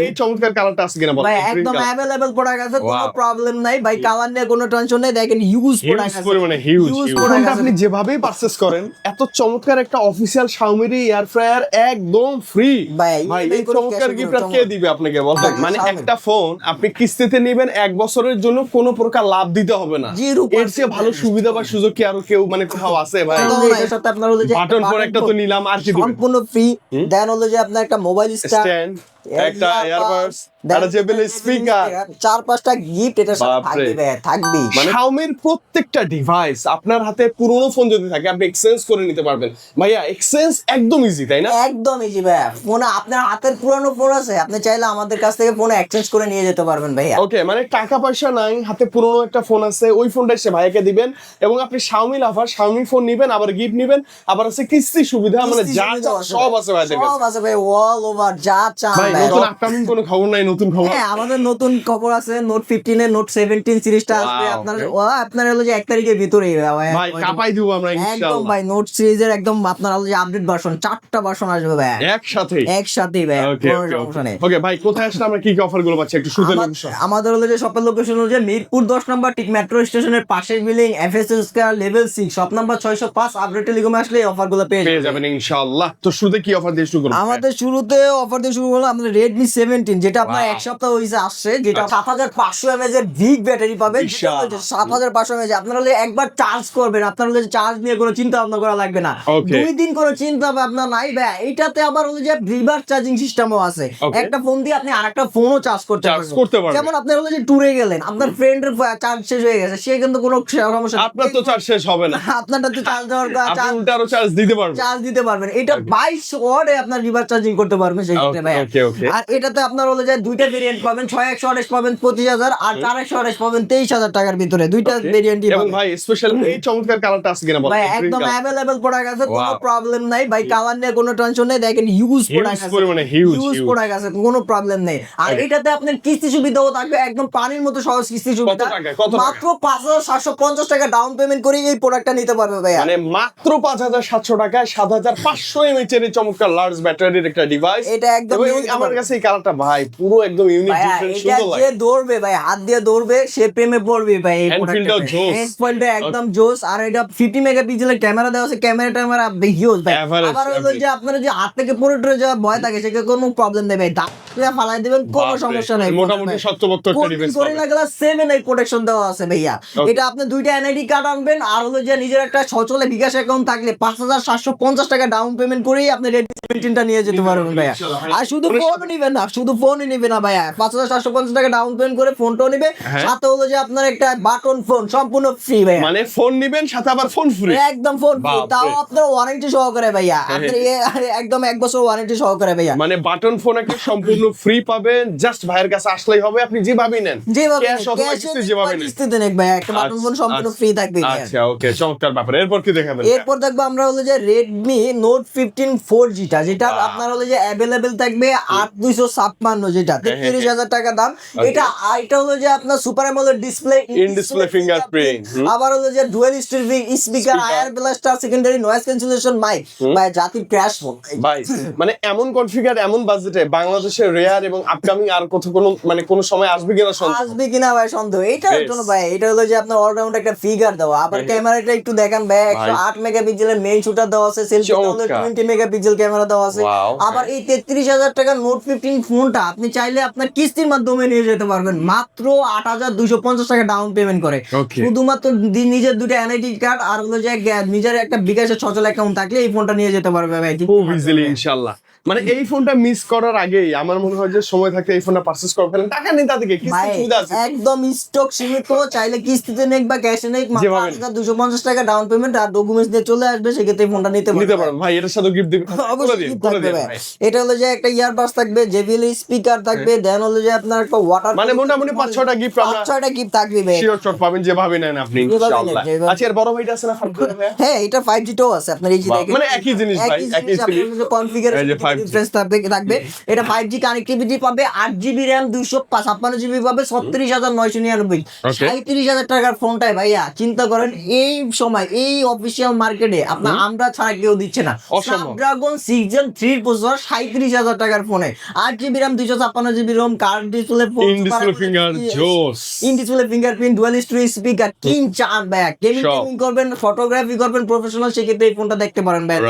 এই চমৎকার কালারটা আছে কিনা বলেন ভাই একদম अवेलेबल প্রোডাক্ট আছে, কোনো প্রবলেম নাই ভাই, কালার নিয়ে কোনো টেনশন নাই। দেখেন হিউজ প্রোডাক্ট আছে, মানে হিউজ প্রোডাক্ট আছে। আপনি যেভাবেই পারচেজ করেন এত চমৎকার একটা অফিশিয়াল Xiaomi এয়ার ফ্রায়ার একদম ফ্রি। ভাই এই চমৎকার গিফটটা কে দিবে আপনাকে বলেন? মানে একটা ফোন আপনি কিস্তিতে নেবেন 1 বছরের জন্য কোনো প্রকার লাভ দিতে হবে না। এর চেয়ে ভালো সুবিধা বা সুযোগ কি আর কেউ মানে কোথাও আছে ভাই? এটার সাথে আপনার হলো যে বাটন ফোন একটা তো নিলাম, আর কি দিবেন? সম্পূর্ণ ফ্রি। দেন হলো যে আপনার একটা মোবাইল স্ট্যান্ড, একটা এয়ারবাডস, একটা জেবিএল স্পিকার, 4-5টা গিফট এটা সব থাকবে। মানে Xiaomi প্রত্যেকটা ডিভাইস আপনার হাতে পুরনো ফোন যদি থাকে আপনি এক্সচেঞ্জ করে নিতে পারবেন। ভাইয়া এক্সচেঞ্জ একদম ইজি, তাই না? একদম ইজি ভাইয়া। ফোন আপনার হাতের পুরনো ফোন আছে, আপনি চাইলে আমাদের কাছ থেকে ফোন এক্সচেঞ্জ করে নিয়ে যেতে পারবেন ভাইয়া। ওকে, মানে টাকা পয়সা নাই, হাতে পুরনো একটা ফোন আছে, ওই ফোনটা এসে ভাইয়াকে দিবেন এবং আপনি Xiaomi লাভার, Xiaomi ফোন নিবেন, আবার গিফট নিবেন, আবার আছে কিস্তি সুবিধা, মানে যা সব আছে ভাইদের কাছে। সব আছে ভাই, অল ওভার যা চান ভাই। নতুন আপকামিং কোনো খবর নাই? নতুন খবর? হ্যাঁ, আমাদের নতুন খবর আছে। নোট 15 এর নোট 17 সিরিজটা আসবে আপনার হলো যে 1 তারিখের ভিতরেই ভাই কাপাই দিব আমরা একদম ইনশাআল্লাহ। ভাই নোট সিরিজের একদম আপনার হলো যে আপডেট ভার্সন 4টা ভার্সন আসবে ভাই একসাথেই ভাই, কোনো সমস্যা নেই। ওকে ভাই, কোথায় আসলে আমরা কি কি অফার গুলো পাচ্ছি একটু শুধু লোকেশন? আমাদের হলো যে শপের লোকেশন হলো যে মিরপুর 10 নম্বর, ঠিক মেট্রো স্টেশনের পাশের building, FSS square level 6, shop number 605। Update টেলিকমে আসলে এই অফার গুলো পেয়ে যাবেন ইনশাআল্লাহ। তো শুরুতে কি অফার দিয়ে শুরু করব? আমাদের শুরুতে অফার দিয়ে শুরু হলো আমাদের Redmi 17, যেটা আপনার এক সপ্তাহ হইছে আসছে, যেটা 7500 mAh এর বিগ ব্যাটারি পাবেন। 7500 mAh আপনারা হলে একবার চার্জ করবেন, আপনার হলে চার্জ নিয়ে কোনো চিন্তা ভাবনা করা লাগবে না। 2 দিন কোনো চিন্তা ভাবনা নাই ভাই। এটাতে আবার হলো যে রিভার্স চার্জিং সিস্টেমও আছে। একটা ফোন দিয়ে আপনি আরেকটা ফোনও চার্জ করতে পারবেন। যেমন আপনি হলো যে ট্যুরে গেলেন, আপনার ফ্রেন্ডের চার্জ শেষ হয়ে গেছে, সে কিন্তু কোনো সমস্যা, আপনার তো চার্জ শেষ হবে না, আপনারটা তো চার্জ দেওয়ার চার্জ দিতে পারবেন। এটা 22 ওয়াটে আপনার রিভার্স চার্জিং করতে পারবেন সেই ক্ষেত্রে ভাই। আর এটাতে আপনার হলো যে দুইটা ভেরিয়েন্ট পাবেন, 6128 পাবেন 25000, আর 4128 পাবেন 23000 টাকার ভিতরে। দুইটা ভেরিয়েন্টই পাবেন। এবং ভাই স্পেশাল এই চমৎকার কালারটা আছে কিনা বলেন? ভাই একদম अवेलेबल প্রোডাক্ট আছে, কোনো প্রবলেম নাই ভাই, কালার নিয়ে কোনো টেনশন নাই। দেখেন হিউজ প্রোডাক্ট আছে, হিউজ প্রোডাক্ট আছে, কোনো প্রবলেম নেই। আর এটাতে আপনার কিস্তি সুবিধাও থাকবে, একদম পানির মতো সহজ কিস্তি সুবিধা। মাত্র 5750 টাকা ডাউন পেমেন্ট করে এই প্রোডাক্টটা নিতে পারবে ভাই। মানে মাত্র 5700 টাকায় 7500 mAh এর চমৎকার লার্জ ব্যাটারির একটা ডিভাইস। এটা একদম আমার কাছে এই কালারটা ভাই পুরো একদম ইউনিক, ডিফারেন্ট, সুন্দর লাগে। যে দৌড়বে ভাই, হাত দিয়ে দৌড়বে, সে প্রেমে পড়বে ভাই এই প্রোডাক্টটা। হ্যান্ডফিলটা একদম জোস। আর এটা 50 মেগাপিক্সেলের ক্যামেরা দেওয়া আছে, ক্যামেরা হিউজ ভাই। আবার হলো যে আপনারা যে হাত থেকে পড়ে টরে যাওয়ার ভয় থাকে, সেটা কোনো প্রবলেম নেই ভাই, দাঁত ফালাই দিবেন, কোনো সমস্যা নাই। মোটামুটি শক্তপোক্ত একটা ডিভাইস করে না গেলে 7 প্রোটেকশন দেওয়া আছে ভাইয়া। এটা আপনি দুইটা এনআইডি কার্ড আনবেন, আর হলো যে নিজের একটা সচলে বিকাশ অ্যাকাউন্ট থাকলে 5750 টাকা ডাউন পেমেন্ট করেই আপনি Redmi 17টা নিয়ে যেতে পারবেন ভাইয়া। আর শুধু ফোনই নেবেন না, শুধু ফোনই নেবে না ভাইয়া, 5750 টাকা ডাউন পেমেন্ট করে ফোনটাও নেবে, সাথে হলো যে আপনার একটা বাটন ফোন সম্পূর্ণ ফ্রি ভাইয়া। মানে ফোন নেবেন সাথে আবার ফোন ফ্রি, একদম ফোন ফ্রি, তাও আপনার ওয়ারেন্টি সহকারে ভাইয়া। আপনার একদম 1 বছর ওয়ারেন্টি সহকারে ভাইয়া। মানে বাটন ফোন একটা সম্পূর্ণ ফ্রি পাবেন, জাস্ট ভাইয়ের কাছে আসলেই হবে। আপনি যেভাবেই নেন, যেভাবে কিস্তিতে নেন ভাইয়া, একটা বাটন ফোন সম্পূর্ণ ফ্রি থাকবে। আচ্ছা ওকে, চমৎকার ব্যাপার। এরপর কি দেখাবেন? এরপর দেখবো আমরা হলো যে Redmi Note 15 4G টা, যেটা আপনার হলো যে अवेलेबल থাকবে 8256, যেটা 33000 টাকা দাম। এটা হলো যে আপনার super AMOLED display, in display fingerprint, আবার হলো যে dual speaker, air blaster, secondary noise cancellation mic ভাই, জাতির ক্র্যাশ ফোন ভাই। মানে এমন কনফিগার, এমন বাজেটে বাংলাদেশের রেয়ার এবং আপকামিং আর কোনো মানে কোন সময় আসবে কিনা ভাই সন্দেহ। এটার জন্য ভাই, এটা হলো যে আপনার অলরাউন্ড একটা ফিগার দেওয়া। আবার ক্যামেরাটা একটু দেখেন ভাই, 108 মেগাপিক্সেলের মেইন শুটার দেওয়া আছে, সেলফি হলো 20 মেগাপিক্সেল ক্যামেরা দেওয়া আছে। আবার এই 33000 টাকা নোট 15 ফোনটা আপনি চাইলে আপনার কিস্তির মাধ্যমে নিয়ে যেতে পারবেন, মাত্র 8250 টাকা ডাউন পেমেন্ট করে। শুধুমাত্র নিজের দুটো এনআইডি কার্ড আর হলো যে নিজের একটা বিকাশের সচল অ্যাকাউন্ট থাকলে এই ফোনটা নিয়ে যেতে পারবে ভাই খুব ইজিলি ইনশাআল্লাহ। মানে এই ফোনটা মিস করার আগেই আমার মনে হয় যে সময় থাকতে এই ফোনটা পারচেজ করে ফেলেন। টাকা নেই তাদেরকে, কিস্তি সুবিধা আছে, একদম স্টক সীমিত, চাইলে কিস্তিতে নেক বা ক্যাশে নেক, মাত্র 8250 টাকা ডাউন পেমেন্ট আর ডকুমেন্টস দিয়ে চলে আসবে, সেক্ষেত্রে ফোনটা নিতে পারবেন ভাই। এর সাথে গিফট দিবেন অবশ্যই থাকবে ভাই। এটা হলো যে একটা ইয়ারবাডস থাকবে, জেবিএল স্পিকার থাকবে, দেন হলো যে আপনার একটা ওয়াটার, মানে মোটামুটি 5-6টা গিফট, 5-6টা গিফট থাকবে ভাই, শিওর চট পাবেন যেভাবে নেন আপনি ইনশাআল্লাহ। আচ্ছা, এর বড় ভাইটা আছে না? হ্যাঁ, এটা 5G টাও আছে আপনার, এই যে দেখেন মানে একই জিনিস ভাই, একই জিনিস কনফিগার, এই যে 5G ডিফারেন্স থাকবে। এটা 5G কানেক্টিভিটি পাবে, 8GB RAM, 256GB পাবে, 36,999, 37,000 টাকার ফোনটাই ভাইয়া চিন্তা করেন এই সময় এই অফিসিয়াল মার্কেটে আপনার আমরা ছাড়া কেউ দিচ্ছে না। স্ন্যাপড্রাগন 6 Gen 3 প্রসেসর 37,000 টাকার ফোনে, 8GB RAM, 256GB ROM, card display, in display fingerprint, dual storage speaker, 3-4 ভাইয়া। গেমিং করবেন, ফটোগ্রাফি করবেন প্রফেশনাল, সেক্ষেত্রে এই ফোনটা দেখতে পারেন ভাইয়া।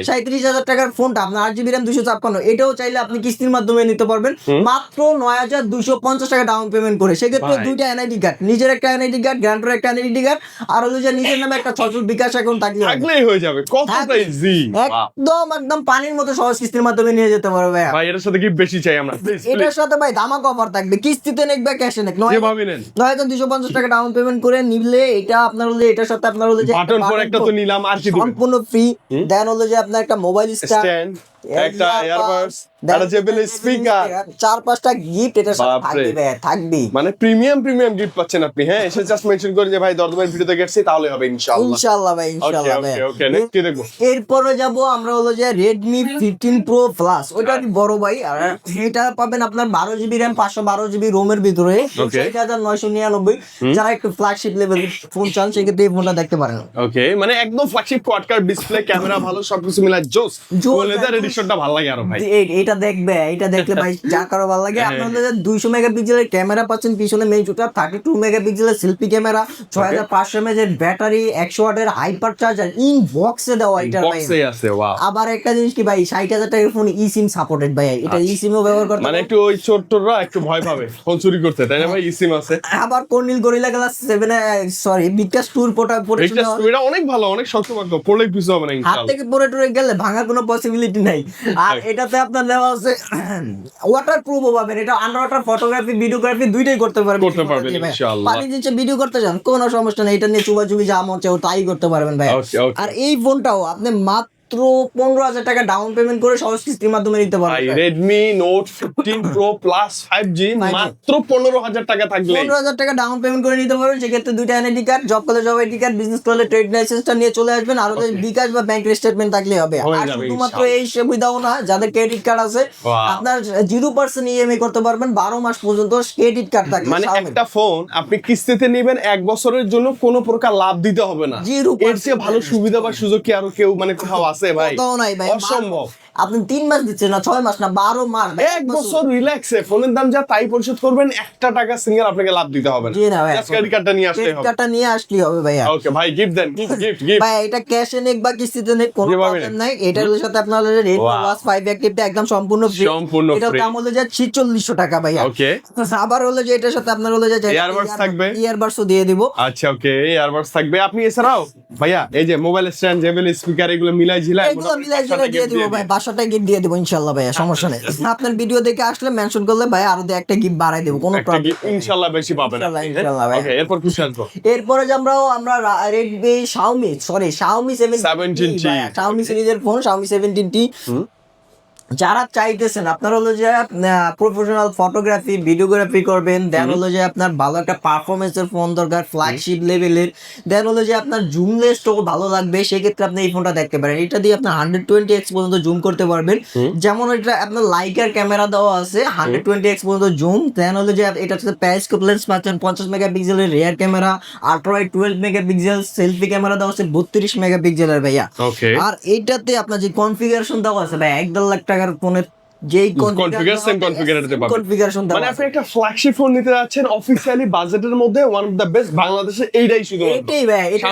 37,000 টাকার ফোনটা আপনার 8GB RAM 256, এটাও চাইলে আপনি কিস্তির মাধ্যমে নিতে পারবেন মাত্র 9,250 টাকা ডাউন পেমেন্ট করে। সেক্ষেত্রে দুইটা এনআইডি কার্ড, নিজের একটা এনআইডি কার্ড, গ্রান্টের একটা এনআইডি কার্ড, আর হলো যে নিজের নামে একটা সচল বিকাশ অ্যাকাউন্ট থাকলেই হয়ে যাবে। কতটা ইজি, একদম পানির মতো সহজ কিস্তির মাধ্যমে নিয়ে যেতে পারবে ভাইয়া। ভাই এর সাথে কি বেশি চাই আমরা? এটার সাথে ভাই ধামাকা অফার থাকবে, কিস্তিতে নেক বা ক্যাশে নেক, 9,250 টাকা ডাউন পেমেন্ট করে নিলে এটা আপনার হলো, এটার সাথে আপনার হলো যে বাটন ফোন একটা তো নিলাম, আর কি দিবেন? সম্পূর্ণ ফ্রি। দেন হলো যে আপনার একটা মোবাইল স্ট্যান্ড, একটা এয়ারবাডস, একটা জেবিএল স্পিকার, 4-5টা গিফট এটার সাথে থাকবে ভাই, থাকবে। মানে প্রিমিয়াম গিফট পাচ্ছেন আপনি। হ্যাঁ, এসে জাস্ট মেনশন করে যে ভাই দরদমের ভিডিওতে গেছি, তাহলে হবে ইনশাআল্লাহ ভাই, ইনশাআল্লাহ ভাই। ওকে নেক্সট কি দেখবো? এরপরে যাব আমরা হলো যে Redmi 15 Pro Plus, ওটা বড় ভাই। আর এটা পাবেন আপনার 12GB RAM, 512GB ROM এর ভিতরে, 6999। যারা একটু ফ্ল্যাগশিপ লেভেল ফোন চান সেক্ষেত্রে এই ফোনটা দেখতে পারেন। ওকে, মানে একদম flagship quad card display, camera ভালো, সবকিছু মিলা জোস। লেদার এডিশনটা ভালো লাগে আরো ভাই। এটা দেখলে ভাই যা কারো ভালো লাগে। আপনাদের 200 মেগাপিক্সেলের ক্যামেরা পাচ্ছেন পিছনে মেইন শুটার, 32 মেগাপিক্সেলের সেলফি ক্যামেরা, 6500 mAh এর ব্যাটারি, 100 ওয়াটের হাইপার চার্জার ইন বক্সে দেওয়া। এটা ভাই বক্সে আছে, ওয়াও। আবার একটা জিনিস কি ভাই, 60,000 টাকার ফোন eSIM সাপোর্টেড ভাই, এটা eSIMও ব্যবহার করতে মানে একটু ওই ছোটরা একটু ভয় পাবে ফোন চুরি করতে, তাই না ভাই? eSIM আছে। আবার কর্নিল গরিলা গ্লাস 7 বিকাশ টুর এটা অনেক ভালো, অনেক শক্তপোক্ত, পড়লে কিছু হবে না হাত ইনশাআল্লাহ। থেকে পড়ে টরে গেলে ভাঙার কোনো পসিবিলিটি নাই। আর এটাতে আপনার দেওয়া আছে ওয়াটার প্রুফও পাবেন, এটা আন্ডার ওয়াটার ফটোগ্রাফি, ভিডিওগ্রাফি দুইটাই করতে পারবেন ইনশাআল্লাহ। পানি নিচে ভিডিও করতে যান কোনো সমস্যা নেই, এটা নিয়ে চুবাচুবি যা মন চাও তাই করতে পারবেন ভাই। আর এই ফোনটাও আপনি মাত্র 15,000 টাকা ডাউন পেমেন্ট করে সহজ কিস্তির মাধ্যমে নিতে পারবেন। Redmi Note 15 Pro Plus 5G মাত্র 15,000 টাকা থাকলে 15,000 টাকা ডাউন পেমেন্ট করে নিতে পারবেন। সেক্ষেত্রে দুইটা এনআইডি কার্ড, জব করলে জব আইডি কার্ড, বিজনেস করলে ট্রেড লাইসেন্সটা নিয়ে চলে আসবেন। আর বিকাশ বা ব্যাংক স্টেটমেন্ট থাকলে হবে। আর শুধুমাত্র এই সুবিধাও না, যাদের ক্রেডিট কার্ড আছে আপনার 0% ইএমআই করতে পারবেন 12 মাস পর্যন্ত ক্রেডিট কার্ড থাকবে। মানে একটা ফোন আপনি কিস্তিতে নেবেন 1 বছরের জন্য, কোনো প্রকার লাভ দিতে হবে না। এর চেয়ে ভালো সুবিধা বা সুযোগ কি আরো কেউ মানে কোথাও আছে ভাই? নাই ভাই, অসম্ভব। আপনি 3 মাস দিচ্ছেন না, 6 মাস না, 12 মাস, 1 বছর রিল্যাক্সে ফোনের দাম যা তাই পরিশোধ করবেন, 1 টাকা সিঙ্গেল আপনাকে লাভ দিতে হবে না। জি না ভাই, ক্রেডিট কার্ডটা নিয়ে আসলে হবে। ক্রেডিট কার্ডটা নিয়ে আসলেই হবে ভাইয়া। ওকে ভাই, গিফট দেন, গিফট ভাই এটা ক্যাশে নেক বা কিস্তিতে নেক কোনো প্রবলেম নাই। এটার সাথে আপনার Redmi Plus 5 অ্যাক্টিভটা একদম সম্পূর্ণ ফ্রি। এটার দাম হলো যে 4600 টাকা ভাইয়া। ওকে, আবার হলো যে এটার সাথে আপনার হলো যে ইয়ারবাডস থাকবে, ইয়ারবাডসও দিয়ে দিব। আচ্ছা ওকে, ইয়ারবাডস থাকবে। আপনি এছাড়াও ভাইয়া এই যে মোবাইল স্ট্যান্ড, জেবিএল স্পিকার, এগুলো মিলাই ঝিলাই দিয়ে দিব ভাই, 500 টাকা গিফট দিয়ে দিব ইনশাআল্লাহ ভাইয়া, সমস্যা নেই। আপনার ভিডিও দেখে আসলে মেনশন করলে ভাই আরো একটা গিফট বাড়াই দেব, কোনো প্রবলেম ইনশাআল্লাহ বেশি পাবেন ইনশাআল্লাহ ভাই। ওকে, এরপর কি আসবো? এরপরে যে আমরা Redmi Xiaomi 17T Xiaomi সিরিজের ফোন, Xiaomi 17T যারা চাইতেছেন আপনার হলো যে প্রফেশনাল ফটোগ্রাফি, ভিডিওগ্রাফি করবেন, দেন হলো যে আপনার ভালো একটা পারফরমেন্সের ফোন দরকার, ফ্ল্যাগশিপ লেভেলের, দেন হলো যে আপনার জুম লেন্সটাও ভালো লাগবে, সেক্ষেত্রে আপনি এই ফোনটা দেখতে পারেন। এটা দিয়ে আপনার 120x পর্যন্ত জুম করতে পারবেন। যেমন এটা আপনার লাইকার ক্যামেরা দেওয়া আছে 120x পর্যন্ত জুম, দেন হলো যে এটার সাথে পেরিস্কোপ লেন্স পাচ্ছেন, 50 মেগাপিক্সেলের rear camera, ultra wide 12 megapixel, selfie camera দেওয়া আছে 32 মেগাপিক্সেলের ভাইয়া। আর এইটাতে আপনার যে কনফিগারেশন দেওয়া আছে ভাই 1.5 লাখ টাকার ফোনের যেই কনফিগারেশন মানে আপনি একটা ফ্ল্যাগশিপ ফোন নিতে যাচ্ছেন অফিশিয়ালি বাজেটের মধ্যে, ওয়ান অফ দ্য বেস্ট বাংলাদেশে, এইটাই শুধু এটাই ভাই। এটা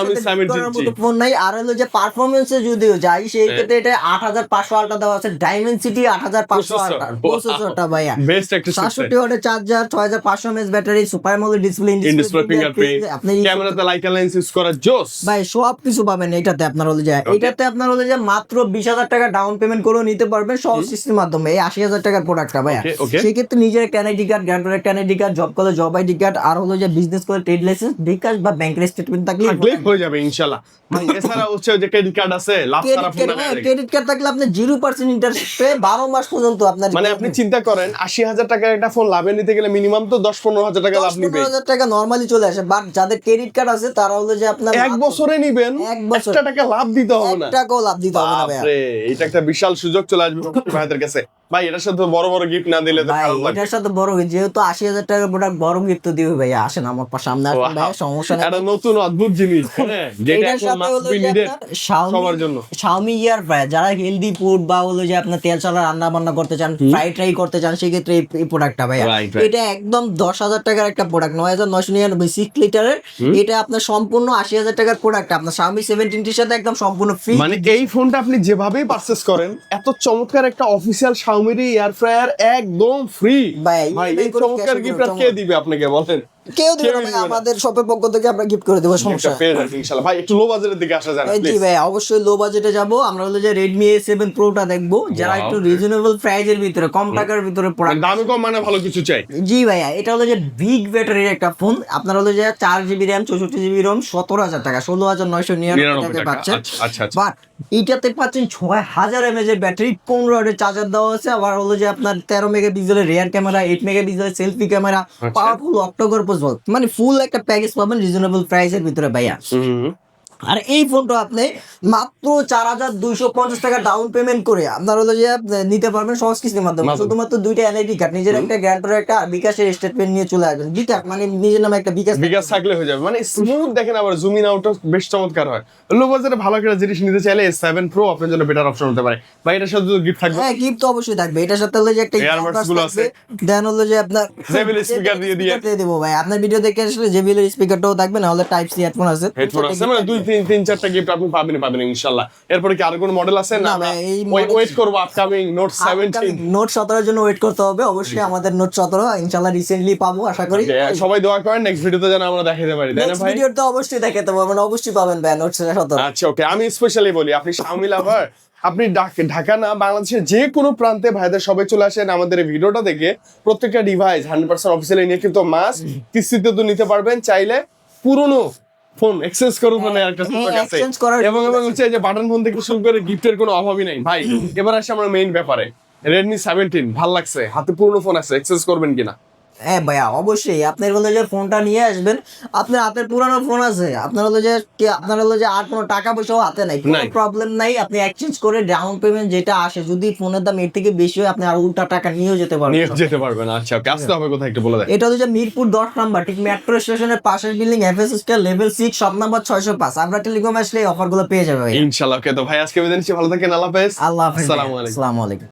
ফোন নাই। আর হলো যে পারফরম্যান্সে যদিও যাই সেই ক্ষেত্রে এটা 8500 আল্ট্রা দেওয়া আছে, ডাইমেনসিটি 8500 আল্ট্রা প্রসেসরটা ভাইয়া, বেস্ট একটা 67 ওয়াটের charger, 6500 mAh battery, super AMOLED display, fingerprint, আপনি ক্যামেরাতে লাইকা লেন্স ইউজ করা জোস ভাই, সব কিছু পাবেন এটাতে। আপনার হলো যে মাত্র 20,000 টাকা ডাউন পেমেন্ট করে নিতে পারবেন সহজ কিস্তির মাধ্যমে। এই 80,000 টাকার প্রোডাক্টটা ভাইয়া, Okay, okay. সেক্ষেত্রে নিজের একটা এনআইডি কার্ড, গ্রান্টের একটা এনআইডি কার্ড, জব করলে জব আইডি কার্ড, আর হলো যে বিজনেস করে ট্রেড লাইসেন্স, বিকাশ বা ব্যাংকের স্টেটমেন্ট থাকলে হয়ে যাবে ইনশাআল্লাহ। মানে এছাড়া হচ্ছে যে ক্রেডিট কার্ড আছে, লাভ সারা ফোন ক্রেডিট কার্ড থাকলে আপনি 0% ইন্টারেস্টে 12 মাস পর্যন্ত আপনার, মানে আপনি চিন্তা করেন 80,000 টাকার একটা ফোন লাভে নিতে গেলে মিনিমাম তো 10-15,000 টাকা লাভ নিবে। 15,000 টাকা নরমালি চলে আসে, বাট যাদের ক্রেডিট কার্ড আছে তারা হলো যে আপনার এক বছরে নিবেন, এক বছর 1 টাকা লাভ দিতে হবে না, 1 টাকাও লাভ দিতে হবে না ভাইয়া। বাপরে, এটা একটা বিশাল সুযোগ চলে আসবে ভাইদের কাছে। ভাই এটার সাথে বড় বড় গিফট না দিলে তো ভাই খারাপ লাগবে। এটার সাথে বড় যেহেতু 80,000 টাকার প্রোডাক্ট, বড় গিফট তো দিবে ভাইয়া। আসেন আমার সামনে আসেন ভাইয়া, সমস্যা নেই। এটা নতুন অদ্ভুত জিনিস, হ্যাঁ, যেটা এটার এখন সাথে মাস্ট হলো বি যে নিডেড আপনার সবার জন্য। Xiaomi ইয়ার প্রায় যারা হেলদি ফুড বা হলো যে আপনার তেল ছাড়া রান্না বান্না করতে চান, ফ্রাই ট্রাই করতে চান, সেক্ষেত্রে এই প্রোডাক্টটা ভাইয়া, Right, right. এটা একদম 10,000 টাকার একটা প্রোডাক্ট, 9,999 6 লিটারের। এটা আপনার সম্পূর্ণ 80,000 টাকার প্রোডাক্ট, আপনার Xiaomi 17 সাথে একদম সম্পূর্ণ ফ্রি। মানে এই ফোনটা আপনি যেভাবেই পারচেজ করেন, এত চমৎকার একটা অফিসিয়াল Xiaomi এয়ার ফ্রায়ার একদম ফ্রি। ভাই, ভাই এই কোনো চমৎকার cash গিফট কোনো কে দিবে আপনাকে বলেন? কেউ দিবে না কেউই ভাই, দিবে না। আমাদের শপের পক্ষ থেকে আমরা গিফট করে দেবো, সমস্যা একটা পেয়ে যাবেন ইনশাআল্লাহ। ভাই একটু লো বাজেটের দিকে আসা যায় না জি প্লিজ? ভাই, অবশ্যই লো বাজেটে যাব। আমরা হলো যে Redmi A7 Proটা দেখবো, যারা Wow. একটু রিজনেবল প্রাইজের ভিতরে, কম টাকার ভিতরে মানে প্রোডাক্ট। দামি কম মানে ভালো কিছু চাই। জি ভাইয়া, এটা হলো যে বিগ ব্যাটারির একটা ফোন। আপনার হলো যে 4GB র্যাম, 64GB ROM, 17,000 টাকা, 16,999 টাকায় পাচ্ছেন। আচ্ছা আচ্ছা। বাট এটাতে পাচ্ছেন 6,000 mAh এর ব্যাটারি, 15 ওয়াটের চার্জার দেওয়া আছে। আবার হলো যে আপনার 13 মেগাপিক্সেলের রিয়ার ক্যামেরা, 8 মেগাপিক্সেলের সেলফি ক্যামেরা, পাওয়ারফুল অক্টোকর পোজ, মানে ফুল একটা প্যাকেজ পাবেন রিজনেবল প্রাইসের ভিতরে ভাইয়া। আর এই ফোনটা আপনি মাত্র 4,250 টাকা ডাউন পেমেন্ট করে আপনার হলো যে নিতে পারবেন সহজ কিস্তির মাধ্যমে। শুধুমাত্র 2টা এনআইডি কার্ড, নিজের একটা গ্যারান্টার, একটা বিকাশের স্টেটমেন্ট নিয়ে চলে আসবেন। বিকাশ মানে নিজের নামে একটা বিকাশ থাকলে হয়ে যাবে, মানে স্মুথ দেখেন, আবার জুম ইন আউটও বেশ চমৎকার হয়। লো বাজেটে ভালো একটা জিনিস নিতে চাইলে S7 Pro আপনার জন্য বেটার অপশন হতে পারে। ভাই এটার সাথে গিফট থাকবে? হ্যাঁ, গিফট তো অবশ্যই থাকবে। এটার সাথে হলো যে একটা Earbuds গুলো আছে। দেন হলো যে আপনার JBL স্পিকার দিয়ে দেবো ভাই। আপনার ভিডিও দেখে আসলে JBL এর স্পিকারটাও থাকবে, না হলে টাইপ সি হেডফোন আছে। হেডফোন আছে, মানে 2-3-4টা গিফট আপনি পাবেন ইনশাআল্লাহ। এরপরে কি আর কোনো মডেল আছে না? না ভাই, এই ওয়েট করব আপকামিং Note 17। নোট 17 এর জন্য ওয়েট করতে হবে অবশ্যই। আমাদের নোট 17 ইনশাআল্লাহ রিসেন্টলি পাবো আশা করি। সবাই দোয়া করেন নেক্সট ভিডিওতে যেন আমরা দেখাতে পারি, তাই না নেক্সট ভাই? ভিডিওতে অবশ্যই দেখাতে পারবেন, অবশ্যই পাবেন ভাই নোট 17। আচ্ছা ওকে, আমি স্পেশালি বলি, আপনি Xiaomi লাভার, আপনি ঢাকা না বাংলাদেশের যে কোনো প্রান্তে ভাইদের সবাই চলে আসেন আমাদের এই ভিডিওটা দেখে। প্রত্যেকটা ডিভাইস 100% অফিসিয়ালি নিয়ে কিন্তু মাস কিস্তিতে তো নিতে পারবেন, চাইলে পুরনো ফোন এক্সচেঞ্জ করুন, মানে একটা সুযোগ আছে। exchange করার এবং হচ্ছে যে বাটন ফোন থেকে শুরু করে গিফটের কোনো অভাবই নাই ভাই। এবার আসি আমরা মেইন ব্যাপারে। Redmi 17 ভাল লাগছে, হাতে পুরনো ফোন আছে, এক্সচেঞ্জ করবেন কিনা? হ্যাঁ ভাইয়া, অবশ্যই। আপনার হলো যে ফোনটা নিয়ে আসবেন, আপনার হাতের পুরানো ফোন আছে, আপনার হলো যে আর কোনো টাকা পয়সাও হাতে নাই, কোনো প্রবলেম নাই। আপনি এক্সচেঞ্জ করে ডাউন পেমেন্ট যেটা আসে, যদি ফোনের দাম এর থেকে বেশি হয়, আপনি আর উল্টা টাকা নিয়েও যেতে পারবেন। আচ্ছা ওকে, আসতে হবে কোথায় একটু বলে দেন? এটা হলো যে মিরপুর 10 নাম্বার, ঠিক মেট্রো স্টেশনের পাশের building, FS square level 6, shop number 605। আমরা টেলিকম আসলে এই অফারগুলো পেয়ে যাবে ভাই ইনশাআল্লাহ। ওকে তো ভাই, আজকে বিদায় নিচ্ছি, ভালো থাকেন, আল্লাহ হাফেজ। আল্লাহ হাফেজ। আসসালামু আলাইকুম। আসসালামু আলাইকুম।